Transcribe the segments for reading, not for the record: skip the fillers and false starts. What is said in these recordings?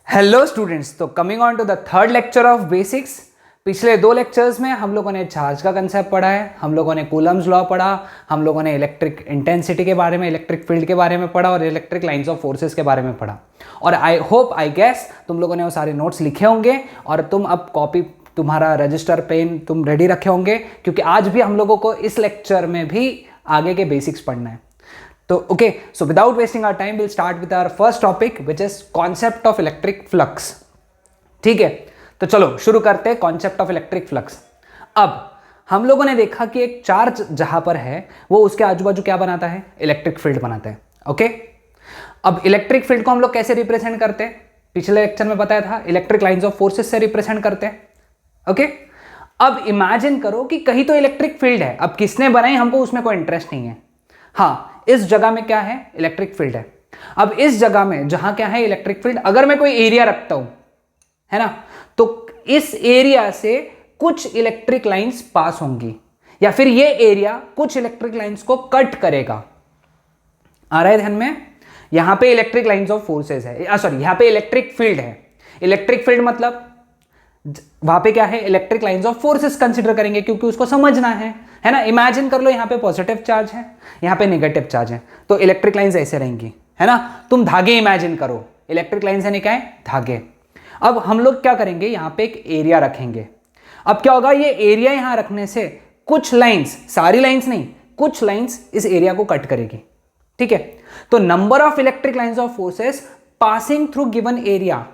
Hello students, तो coming on to the third lecture of basics. पिछले दो lectures में हम लोगों ने चार्ज का कंसेप्ट पढ़ा है, हम लोगों ने कूलम्स लॉ पढ़ा, हम लोगों ने इलेक्ट्रिक इंटेंसिटी के बारे में, इलेक्ट्रिक फील्ड के बारे में पढ़ा और इलेक्ट्रिक लाइंस ऑफ फोर्सेस के बारे में पढ़ा। और आई होप आई गेस तुम लोगों ने वो सारे नोट्स लिखे होंगे और तुम अब कॉपी, तुम्हारा रजिस्टर, पेन तुम रेडी रखे होंगे, क्योंकि आज भी हम लोगों को इस लेक्चर में भी आगे के बेसिक्स पढ़ना है। तो okay, so without wasting our time will start with our first topic which is concept of electric flux. ठीक है, तो चलो शुरू करते हैं कॉन्सेप्ट ऑफ इलेक्ट्रिक फ्लक्स। अब हम लोगों ने देखा कि एक चार्ज जहां पर है वो उसके आजू बाजू क्या बनाता है, इलेक्ट्रिक फील्ड बनाता है। ओके, अब इलेक्ट्रिक फील्ड को हम लोग कैसे रिप्रेजेंट करते हैं, पिछले लेक्चर में बताया था, इलेक्ट्रिक लाइंस ऑफ फोर्सेस से रिप्रेजेंट करते हैं। ओके, अब इमेजिन करो कि कहीं तो इलेक्ट्रिक फील्ड है, अब किसने बनाई हमको उसमें कोई इंटरेस्ट नहीं है। हाँ, इस जगह में क्या है, इलेक्ट्रिक फील्ड है। अब इस जगह में जहां क्या है इलेक्ट्रिक फील्ड, अगर मैं कोई एरिया रखता हूं, है ना, तो इस एरिया से कुछ इलेक्ट्रिक लाइंस पास होंगी या फिर ये एरिया कुछ इलेक्ट्रिक लाइंस को कट करेगा। आ रहा है ध्यान में? यहां पे इलेक्ट्रिक लाइंस ऑफ फोर्सेस है, सॉरी यहां पे इलेक्ट्रिक फील्ड है। इलेक्ट्रिक फील्ड मतलब वहां पे क्या है, electric lines of forces consider करेंगे क्योंकि उसको समझना है ना। इमेजिन कर लो यहां पे पॉजिटिव चार्ज है, यहां पे नेगेटिव चार्ज है, तो इलेक्ट्रिक लाइंस ऐसे रहेंगी, है ना। तुम धागे इमेजिन करो, इलेक्ट्रिक लाइंस यानी क्या है, धागे। अब हम लोग क्या करेंगे, यहां पे एक एरिया रखेंगे। अब क्या होगा, ये एरिया यहां रखने से कुछ लाइंस, सारी लाइंस नहीं, कुछ लाइंस इस एरिया को कट करेगी। ठीक है, तो number of electric lines of forces passing through given area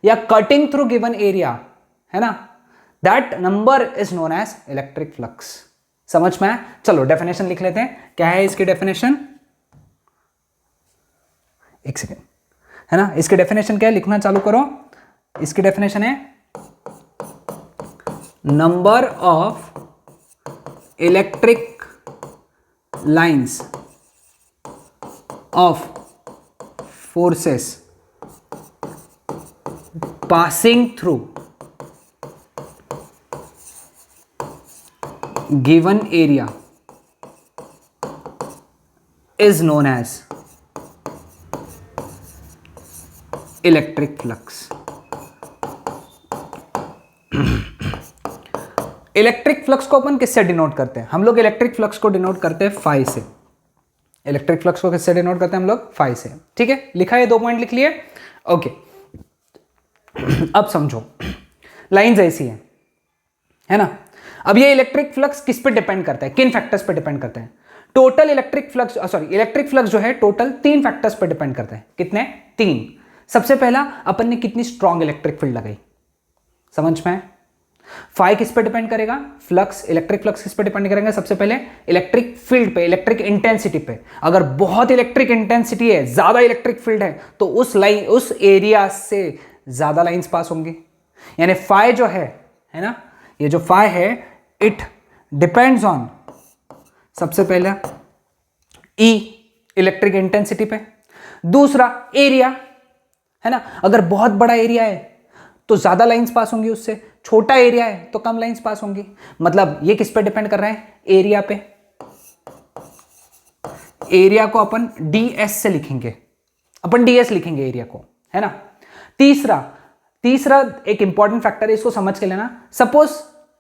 या कटिंग थ्रू गिवन एरिया, है ना, that number is known as electric flux. समझ में? चलो डेफिनेशन लिख लेते हैं, क्या है इसकी डेफिनेशन, एक सेकेंड, है ना। इसकी डेफिनेशन क्या है, लिखना चालू करो। इसकी डेफिनेशन है number of electric lines of forces passing through given area is known as electric flux. Electric flux को अपन किससे डिनोट करते हैं, हम लोग इलेक्ट्रिक फ्लक्स को डिनोट करते हैं फाई से। इलेक्ट्रिक फ्लक्स को किससे डिनोट करते हैं हम लोग, फाई से। ठीक है, लिखा है, 2 पॉइंट लिख लिए। ओके, अब समझो, लाइंस ऐसी है ना। अब ये इलेक्ट्रिक फ्लक्स किस पे डिपेंड करता है, किन फैक्टर्स पे डिपेंड करता है। Total electric flux, sorry electric flux जो है टोटल 3 फैक्टर्स पे डिपेंड करता है। कितने? 3। सबसे पहला, अपन ने कितनी स्ट्रॉन्ग इलेक्ट्रिक फील्ड लगाई, समझ में? फाई किस पे डिपेंड करेगा, फ्लक्स, इलेक्ट्रिक फ्लक्स किस पे डिपेंड करेगा, सबसे पहले इलेक्ट्रिक फील्ड पे, इलेक्ट्रिक इंटेंसिटी पे। अगर बहुत इलेक्ट्रिक इंटेंसिटी है, ज्यादा इलेक्ट्रिक फील्ड है, तो उस लाइन, उस एरिया से ज्यादा लाइंस पास होंगी। यानी फाई जो है ना, ये जो फाई है, इट डिपेंड्स ऑन, सबसे पहला ई, इलेक्ट्रिक इंटेंसिटी पे, दूसरा एरिया, है ना। अगर बहुत बड़ा एरिया है तो ज्यादा लाइंस पास होंगी उससे, छोटा एरिया है तो कम लाइंस पास होंगी। मतलब ये किस पे डिपेंड कर रहा है, एरिया पे। एरिया को अपन ds से लिखेंगे, अपन ds लिखेंगे एरिया को, है ना। तीसरा एक इंपॉर्टेंट फैक्टर है, इसको समझ के लेना। सपोज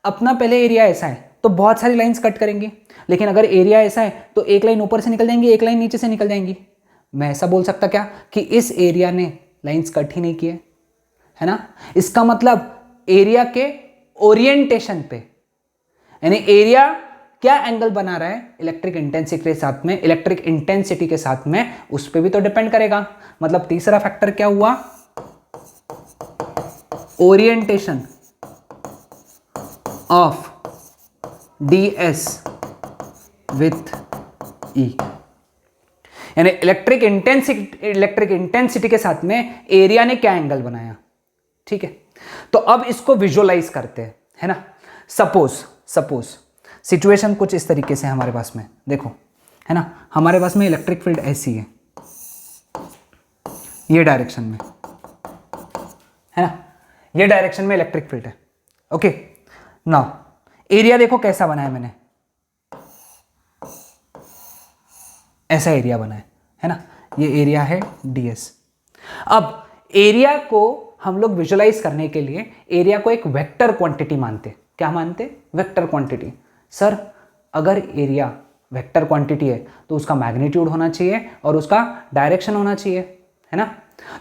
अपना पहले एरिया ऐसा है तो बहुत सारी लाइंस कट करेंगी, लेकिन अगर एरिया ऐसा है तो एक लाइन ऊपर से निकल जाएंगी, एक लाइन नीचे से निकल जाएंगी। मैं ऐसा बोल सकता क्या कि इस एरिया ने लाइंस कट ही नहीं किए, है ना। इसका मतलब एरिया के ओरिएंटेशन पे, यानी एरिया क्या एंगल बना रहा है इलेक्ट्रिक इंटेंसिटी के साथ में, इलेक्ट्रिक इंटेंसिटी के साथ में, उस पर भी तो डिपेंड करेगा। मतलब तीसरा फैक्टर क्या हुआ, orientation of ds with E, यानी इलेक्ट्रिक इंटेंसिटी के साथ में एरिया ने क्या एंगल बनाया। ठीक है, तो अब इसको विजुअलाइज करते हैं, है ना। सपोज सिचुएशन कुछ इस तरीके से हमारे पास में, देखो, है ना, हमारे पास में इलेक्ट्रिक फील्ड ऐसी है, ये डायरेक्शन में, है ना, ये डायरेक्शन में इलेक्ट्रिक फील्ड है। ओके, नाउ एरिया देखो कैसा बनाया मैंने, ऐसा एरिया बना है ना, ये एरिया है ds। अब एरिया को हम लोग विजुलाइज करने के लिए एरिया को एक वेक्टर क्वांटिटी मानते। क्या मानते? Vector quantity. सर अगर एरिया वेक्टर क्वांटिटी है तो उसका मैग्नीट्यूड होना चाहिए और उसका डायरेक्शन होना चाहिए, है ना।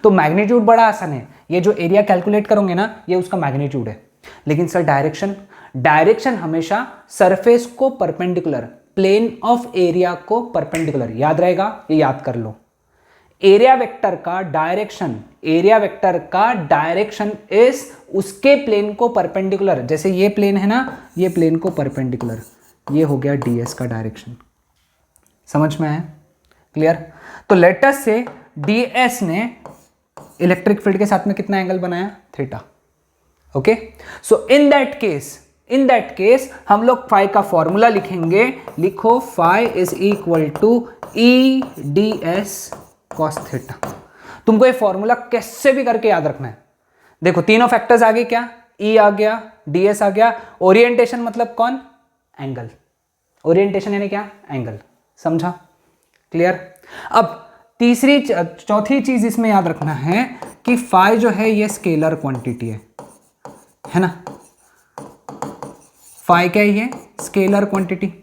तो मैग्नीट्यूड बड़ा आसान है, ये जो एरिया कैलकुलेट करोगे ना ये उसका मैग्नीट्यूड है। लेकिन सर डायरेक्शन, डायरेक्शन हमेशा सरफेस को परपेंडिकुलर, प्लेन ऑफ एरिया को परपेंडिकुलर, याद रहेगा, ये याद कर लो। एरिया वेक्टर का डायरेक्शन, एरिया वेक्टर का डायरेक्शन इज उसके प्लेन को परपेंडिकुलर। जैसे ये प्लेन है ना, ये प्लेन को परपेंडिकुलर, ये हो गया ds का डायरेक्शन। समझ में आया? क्लियर? तो लेट अस से ds ने इलेक्ट्रिक फील्ड के साथ में कितना एंगल बनाया? Theta. Okay, so in that case हम लोग फाई का फॉर्मूला लिखेंगे। लिखो phi is equal to E D S cos theta. तुमको ये फॉर्मूला कैसे भी करके याद रखना है। देखो तीनों फैक्टर्स आ गए, क्या? ई आ गया, ds आ गया, ओरिएंटेशन मतलब कौन? एंगल। ओरिएंटेशन यानी क्या? एंगल। समझा? क्लियर? अब तीसरी चौथी चीज इसमें याद रखना है कि फाई जो है ये स्केलर क्वांटिटी है ना। फाई क्या है? ये स्केलर क्वांटिटी।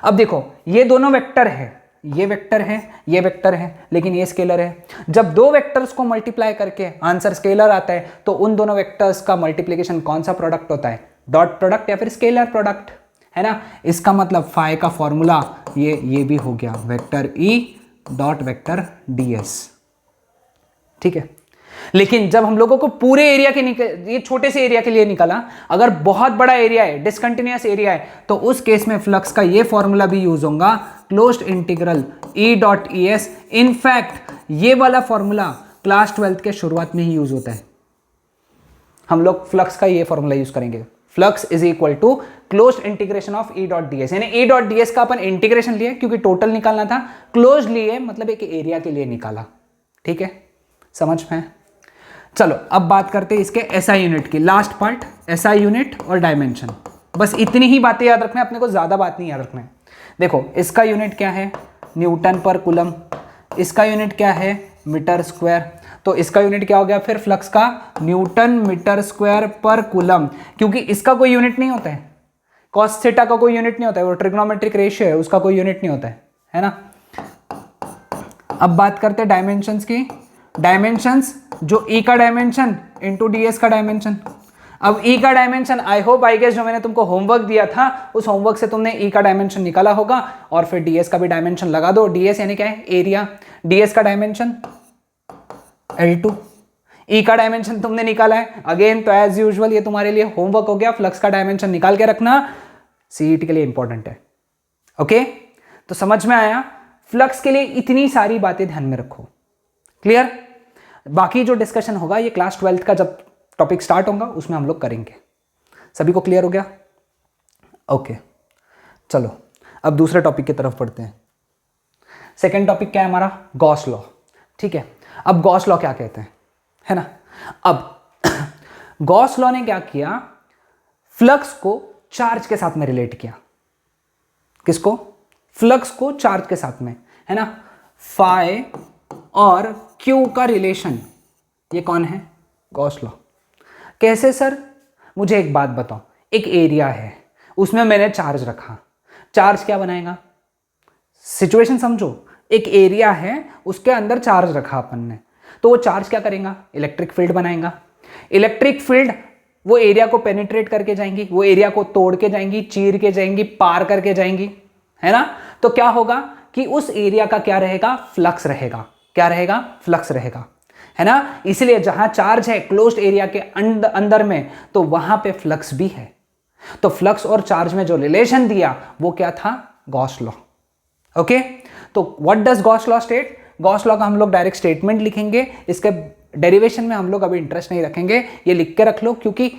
अब देखो ये दोनों वेक्टर है, ये वेक्टर है, ये वेक्टर है, लेकिन ये स्केलर है। जब दो वेक्टर्स को मल्टीप्लाई करके आंसर स्केलर आता है तो उन दोनों वेक्टर्स का मल्टीप्लिकेशन कौन सा प्रोडक्ट होता है? डॉट प्रोडक्ट या फिर स्केलर प्रोडक्ट, है ना। इसका मतलब फाई का फॉर्मूला ये भी हो गया vector E dot vector ds। ठीक है, लेकिन जब हम लोगों को पूरे एरिया के ये छोटे से एरिया के लिए निकाला, अगर बहुत बड़ा एरिया है, डिसकंटिन्यूअस एरिया है, तो उस केस में फ्लक्स का ये फॉर्मूला भी यूज होगा, closed integral E dot es। In fact ये वाला फॉर्मूला क्लास 12th के शुरुआत में ही यूज होता है। हम लोग फ्लक्स का ये फॉर्मूला यूज करेंगे, flux is equal to closed integration of E dot ds। यानी ई डॉट ds का अपन इंटीग्रेशन लिए क्योंकि टोटल निकालना था, क्लोज लिए मतलब एक एरिया के लिए निकाला। ठीक है, समझ में? चलो अब बात करते हैं इसके SI यूनिट की, लास्ट पार्ट SI यूनिट और डायमेंशन। बस इतनी ही बातें याद रखना है अपने को, ज्यादा बात नहीं याद रखना है। देखो इसका यूनिट क्या है? न्यूटन पर कूलम। इसका यूनिट क्या है? Metre square. तो इसका यूनिट क्या हो गया फिर फ्लक्स का? न्यूटन मीटर स्क्वायर पर कूलम, क्योंकि इसका कोई यूनिट नहीं होता है, कॉस थीटा का कोई यूनिट नहीं होता है, वो ट्रिग्नोमेट्रिक रेशियो है, उसका कोई यूनिट नहीं होता है ना। अब बात करते हैं डायमेंशंस की। डायमेंशंस जो ई का डायमेंशन इंटू ds का डायमेंशन। अब ई का dimension I hope I guess जो मैंने तुमको होमवर्क दिया था उस होमवर्क से तुमने ई का डायमेंशन निकाला होगा और फिर ds का भी डायमेंशन लगा दो। ds यानी क्या है? एरिया। ds का डायमेंशन L2। ई का डायमेंशन तुमने निकाला है अगेन, तो एज यूजुअल ये तुम्हारे लिए होमवर्क हो गया, फ्लक्स का डायमेंशन निकाल के रखना, सीईटी के लिए इंपॉर्टेंट है। ओके, तो समझ में आया? फ्लक्स के लिए इतनी सारी बातें ध्यान में रखो। क्लियर? बाकी जो डिस्कशन होगा ये क्लास 12th का जब टॉपिक स्टार्ट होगा उसमें हम लोग करेंगे। सभी को क्लियर हो गया? ओके, चलो अब दूसरे टॉपिक की तरफ पढ़ते हैं। सेकेंड टॉपिक क्या है हमारा? Gauss law. ठीक है, अब गॉस लॉ क्या कहते हैं, है ना। अब गॉस लॉ ने क्या किया? फ्लक्स को चार्ज के साथ में रिलेट किया। किसको? फ्लक्स को चार्ज के साथ में, है ना। फाई और क्यू का रिलेशन, ये कौन है? Gauss law. कैसे सर? मुझे एक बात बताओ, एक एरिया है उसमें मैंने चार्ज रखा, चार्ज क्या बनाएगा? सिचुएशन समझो, एक एरिया है उसके अंदर चार्ज रखा अपन ने, तो वो चार्ज क्या करेगा? इलेक्ट्रिक फील्ड बनाएगा। इलेक्ट्रिक फील्ड वो एरिया को पेनिट्रेट करके जाएंगी, वो एरिया को तोड़ के जाएंगी, चीर के जाएंगी, पार करके जाएंगी, है ना। तो क्या होगा कि उस एरिया का क्या रहेगा? फ्लक्स रहेगा। क्या रहेगा? फ्लक्स रहेगा, है ना। इसलिए जहां चार्ज है क्लोज्ड एरिया के अंदर में, तो वहां पे फ्लक्स भी है। तो फ्लक्स और चार्ज में जो रिलेशन दिया वो क्या था? Gauss law. ओके, तो what does Gauss law state? Gauss law का हम लोग डायरेक्ट स्टेटमेंट लिखेंगे, इसके डेरिवेशन में हम लोग अभी इंटरेस्ट नहीं रखेंगे, ये लिख के रख लो, क्योंकि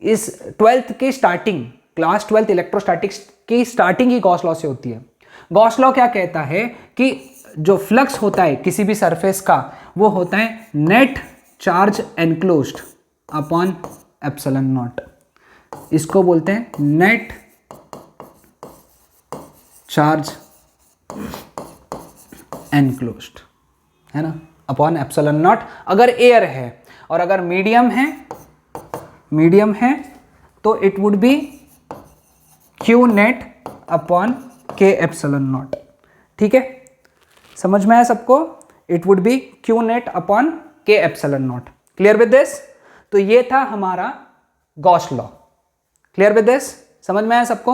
इस 12th की स्टार्टिंग, क्लास 12th इलेक्ट्रोस्टैटिक्स की स्टार्टिंग ही गॉस लॉ से होती है। गॉस लॉ क्या कहता है कि जो फ्लक्स होता है किसी भी सरफेस का, वो होता है net charge enclosed upon epsilon naught. इसको बोलते हैं नेट चार्ज एनक्लोज्ड, है ना, अपॉन एप्सिलॉन नॉट। अगर एयर है और अगर मीडियम है तो it would be Q net upon K epsilon naught. ठीक है, समझ में आया सबको? It would be Q net upon K epsilon naught. Clear with this? तो ये था हमारा Gauss law. Clear with this? समझ में आया सबको?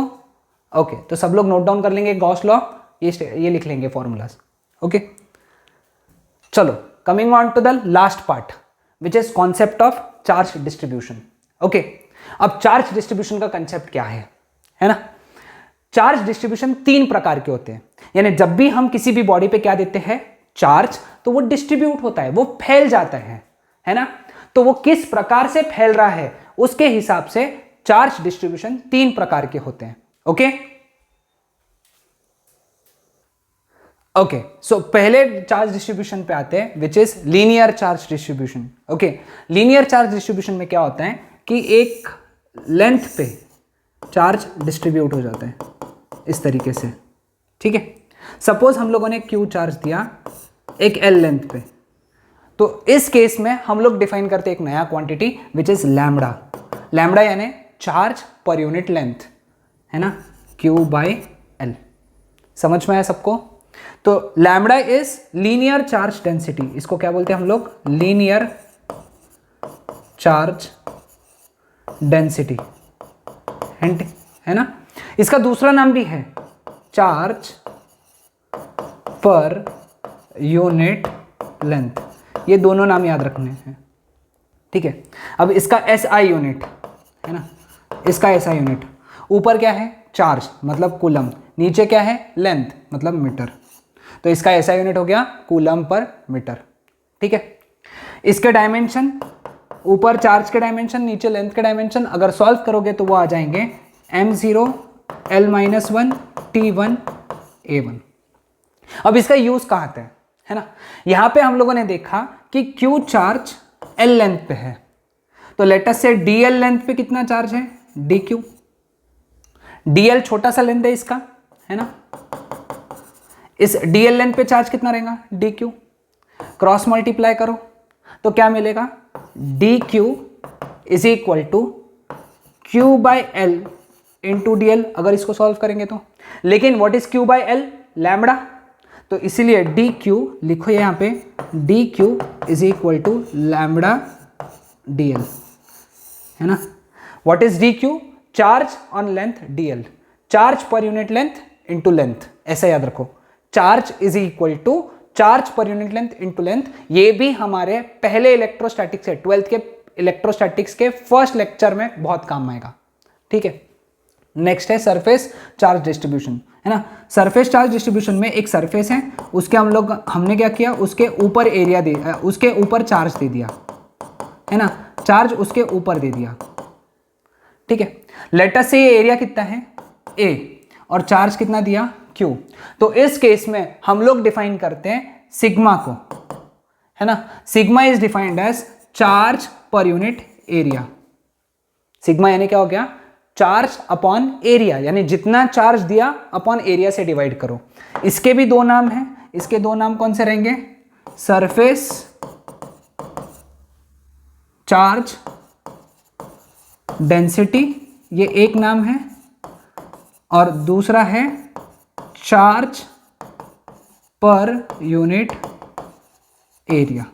ओके, तो सब लोग नोट डाउन कर लेंगे गॉस लॉ, ये लिख लेंगे फॉर्मूलाज। ओके, चलो coming on to the last part which is concept of charge distribution. Okay, अब चार्ज डिस्ट्रीब्यूशन का कंसेप्ट क्या है ना? चार्ज डिस्ट्रीब्यूशन 3 प्रकार के होते हैं, यानी जब भी हम किसी भी बॉडी पे क्या देते हैं चार्ज, तो वो डिस्ट्रीब्यूट होता है, वो फैल जाता है ना? तो वो किस प्रकार से फैल रहा है उसके हिसाब से चार्ज डिस्ट्रीब्यूशन 3 प्रकार के होते हैं। ओके ओके, सो पहले चार्ज डिस्ट्रीब्यूशन पे आते हैं which is linear charge distribution. Okay, linear charge distribution में क्या होता है कि एक लेंथ पे चार्ज डिस्ट्रीब्यूट हो जाता है इस तरीके से। ठीक है, सपोज हम लोगों ने क्यू चार्ज दिया एक एल लेंथ पे, तो इस केस में हम लोग डिफाइन करते हैं एक नया quantity which is lambda. Lambda यानी चार्ज पर यूनिट लेंथ, है ना, क्यू बाई एल। समझ में आया सबको? तो lambda is linear charge density, इसको क्या बोलते हैं हम लोग? लीनियर चार्ज डेंसिटी, है ना? इसका दूसरा नाम भी है चार्ज पर यूनिट लेंथ। ये दोनों नाम याद रखने हैं। ठीक है, अब इसका एसआई यूनिट है ना, इसका एसआई यूनिट, ऊपर क्या है चार्ज मतलब कूलम, नीचे क्या है लेंथ मतलब मीटर, तो इसका एसआई यूनिट हो गया कूलम पर मीटर। ठीक है, इसके डायमेंशन, ऊपर चार्ज के डायमेंशन, नीचे लेंथ के डायमेंशन अगर सॉल्व करोगे तो वो आ जाएंगे m0 l-1 t1 a1। अब इसका यूज कहाँ आता है ना? यहां पे हम लोगों ने देखा कि Q चार्ज L लेंथ पे है, तो लेट अस से DL लेंथ पे कितना चार्ज है DQ। DL छोटा सा लेंथ है इसका, है ना? इस DL लेंथ पे चार्ज कितना रहेगा DQ, क्रॉस मल्टीप्लाई करो तो क्या मिलेगा DQ is equal to Q by L into D L, अगर इसको सॉल्व करेंगे तो। लेकिन what is Q by L? Lambda, तो इसीलिए डी क्यू लिखो यहाँ पे, D Q is equal to lambda D L, है ना? What is D Q? Charge on length D L, charge पर यूनिट लेंथ इंटू लेंथ, ऐसा याद रखो। Charge is equal to charge पर यूनिट लेंथ इंटू लेंथ। ये भी हमारे पहले इलेक्ट्रोस्टैटिक्स है, 12th के इलेक्ट्रोस्टैटिक्स के फर्स्ट लेक्चर में बहुत काम आएगा। ठीक है, नेक्स्ट है सरफेस चार्ज डिस्ट्रीब्यूशन, है ना? सरफेस चार्ज डिस्ट्रीब्यूशन में एक सरफेस है, उसके हमने क्या किया, उसके ऊपर एरिया दे, उसके ऊपर चार्ज दे दिया, है ना? चार्ज उसके ऊपर दे दिया। ठीक है, लेट अस से ये एरिया कितना है A और चार्ज कितना दिया Q। तो इस केस में हम लोग डिफाइन करते हैं सिग्मा को, है ना? Sigma is defined as charge पर यूनिट एरिया। सिग्मा यानी क्या हो गया? चार्ज अपॉन एरिया, यानी जितना चार्ज दिया अपॉन एरिया से डिवाइड करो। इसके भी 2 नाम हैं, इसके 2 नाम कौन से रहेंगे? सरफेस चार्ज डेंसिटी, ये एक नाम है, और दूसरा है चार्ज पर यूनिट एरिया।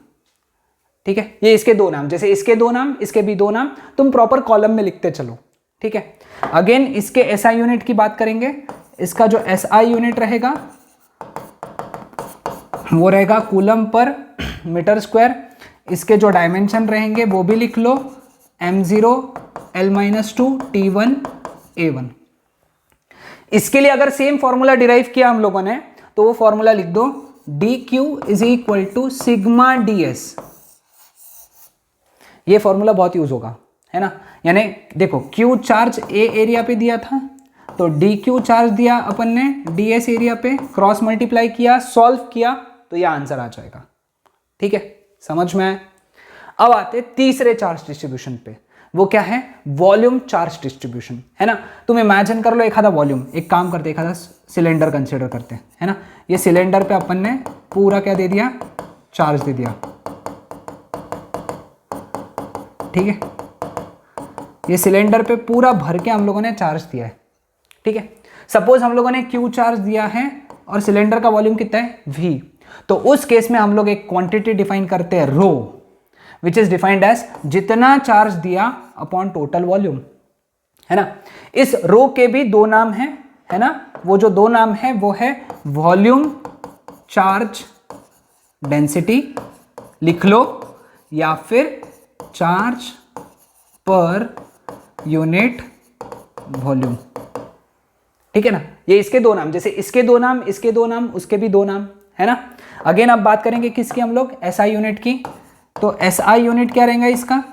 ठीक है, ये इसके 2 नाम, जैसे इसके 2 नाम, इसके भी 2 नाम, तुम प्रॉपर कॉलम में लिखते चलो। ठीक है, अगेन इसके एसआई यूनिट की बात करेंगे। इसका जो एसआई यूनिट रहेगा वो रहेगा कूलम पर मीटर स्क्वायर। इसके जो डायमेंशन रहेंगे वो भी लिख लो, m0 l-2 t1 a1। इसके लिए अगर सेम फॉर्मूला डिराइव किया हम लोगों ने तो वो फॉर्मूला लिख दो, dq is equal to sigma ds। ये फॉर्मूला बहुत यूज होगा, है ना? यानी देखो Q चार्ज A एरिया पे दिया था, तो DQ चार्ज दिया अपन ने DS एरिया पे, क्रॉस मल्टीप्लाई किया, सॉल्व किया, तो ये आंसर आ जाएगा। ठीक है, समझ में आए? अब आते तीसरे चार्ज डिस्ट्रीब्यूशन पे, वो क्या है? वॉल्यूम चार्ज डिस्ट्रीब्यूशन, है ना? तुम इमेजिन कर लो एक आधा वॉल्यूम, एक काम करते, एक आधा सिलेंडर कंसिडर करते हैं, है ना? ये सिलेंडर पे अपन ने पूरा क्या दे दिया? चार्ज दे दिया। ठीक है, ये सिलेंडर पे पूरा भर के हम लोगों ने चार्ज दिया है, ठीक है। सपोज हम लोगों ने Q चार्ज दिया है और सिलेंडर का वॉल्यूम कितना है V, तो उस केस में हम लोग एक क्वांटिटी डिफाइन करते हैं रो, विच इज डिफाइंड एज जितना चार्ज दिया अपॉन टोटल वॉल्यूम, है ना। इस रो के भी दो नाम हैं, है ना। वो जो दो नाम है वो है वॉल्यूम चार्ज डेंसिटी लिख लो, या फिर चार्ज पर यूनिट वॉल्यूम, ठीक है ना। ये इसके दो नाम, जैसे इसके दो नाम, इसके दो नाम, उसके भी दो नाम, है ना। अगेन अब बात करेंगे किसकी हम लोग, एसआई यूनिट की। तो एसआई यूनिट क्या रहेगा इसका,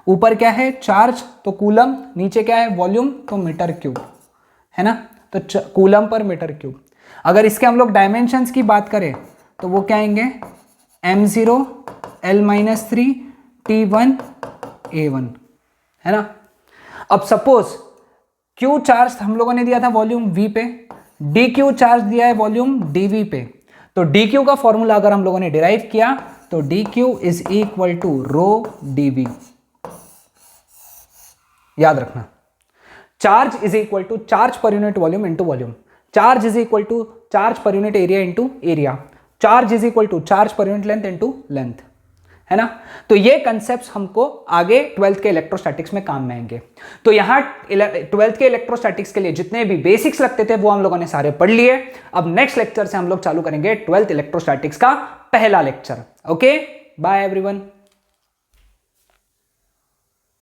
ऊपर क्या है चार्ज तो कूलम, नीचे क्या है वॉल्यूम तो मीटर क्यूब, है ना। तो कूलम पर मीटर क्यूब। अगर इसके हम लोग डायमेंशंस की बात करें तो वो क्या आएंगे, m0 L-3 T1 A1, है ना। अब सपोज Q चार्ज हम लोगों ने दिया था वॉल्यूम V पे, DQ चार्ज दिया है वॉल्यूम DV पे, तो DQ का फॉर्मूला अगर हम लोगों ने डिराइव किया तो DQ is equal to rho DV। याद रखना, charge is equal to charge पर unit volume into volume, charge is equal to charge पर unit area into area, charge is equal to charge पर यूनिट लेंथ इंटू लेंथ, है ना। तो ये concepts हमको आगे 12th के इलेक्ट्रोस्टैटिक्स में काम में आएंगे। तो यहाँ 12th के इलेक्ट्रोस्टैटिक्स के लिए जितने भी बेसिक्स लगते थे वो हम लोगों ने सारे पढ़ लिए। अब नेक्स्ट लेक्चर से हम लोग चालू करेंगे 12th इलेक्ट्रोस्टैटिक्स का पहला लेक्चर। Okay, bye everyone.